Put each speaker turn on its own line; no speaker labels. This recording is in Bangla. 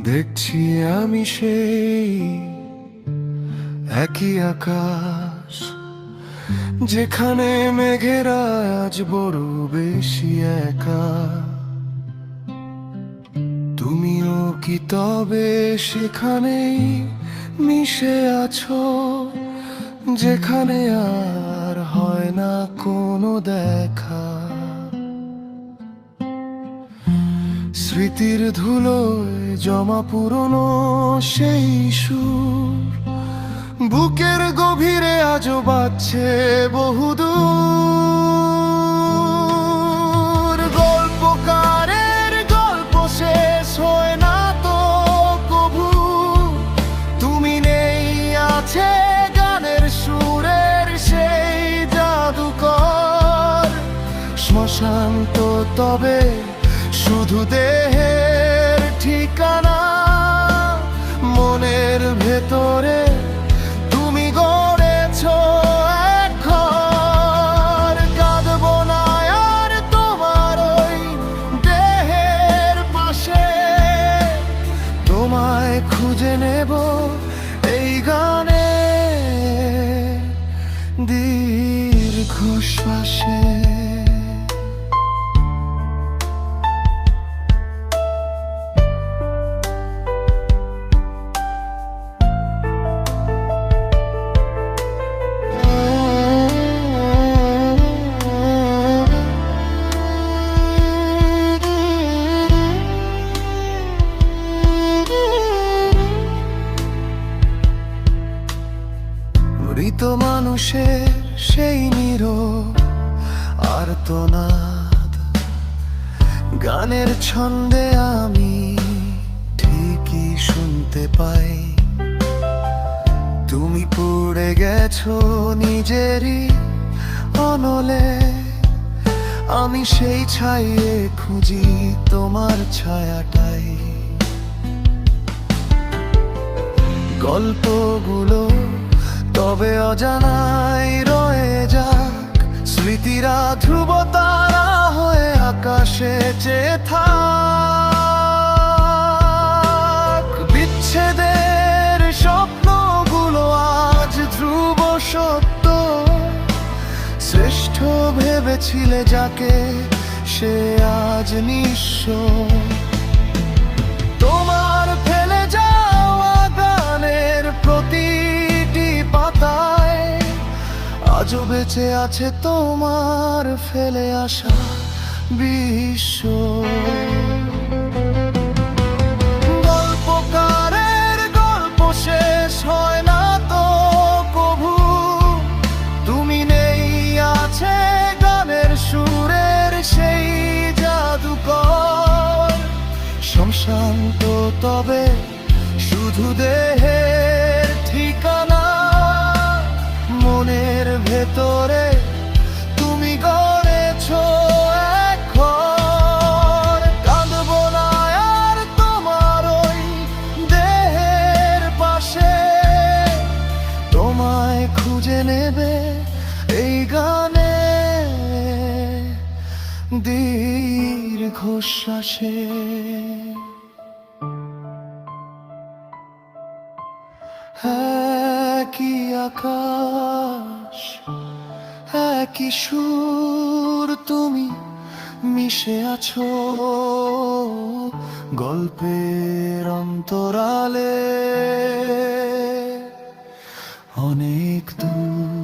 দেখছি আমি সেই একই আকাশ, যেখানে মেঘেরা আজ বড় বেশি একা। তুমিও কি তবে সেখানেই মিশে আছো, যেখানে আর হয় না কোনো দেখা? স্মৃতির ধুলোয় জমা পুরনো সেই সুর বুকের গভীরে আজও বাজছে বহুদূর। গল্পকারের গল্প শেষ হয় না তো কভু, তুমি নেই আছে গানের সুরের সেই জাদুকর। শ্মশান তো তবে শুধু দেহের ঠিকানা, মনের ভেতরে তুমি গড়েছো এক ঘর। কাঁদবো না আর তোমার ওই দেহের পাশে, তোমায় খুঁজে নেব এই গানে দীর্ঘশ্বাসে। মৃত মানুষের সেই নীরব আর্তনাদ, গানের ছন্দে আমি ঠিকই শুনতে পাই। তুমি পড়ে গেছো নিজেরই অনলে, আমি সেই ছাইয়ে খুঁজি তোমার ছায়াটাই। গল্পগুলো তবে অজানাই রয়ে যাক, স্মৃতিরা ধ্রুব তারা হয়ে আকাশে চেয়ে থাক। বিচ্ছেদের স্বপ্নগুলো আজ ধ্রুব সত্য, শ্রেষ্ঠ ভেবেছিলে যাকে সে আজ নিঃস্ব। তোমার ফেলে যাওয়া গানের প্রতিটি পাতায় আজও বেঁচে আছে তোমার ফেলে আসা বিশ্ব। গল্পকারের গল্প শেষ হয় না তো কভু, তুমি নেই আছে গানের সুরের সেই জাদুকর। শ্মশান তো তবে শুধু দেহের ঠিকানা, মনের ভেতরে তুমি গড়েছো এক ঘর। কাঁদবো না আর তোমার ওই দেহের পাশে, তোমায় খুঁজে নেবে এই গানে দীর্ঘশ্বাসে। একই আকাশ একই সুর, তুমি মিশে আছো গল্পের অন্তরালে অনেক দূর।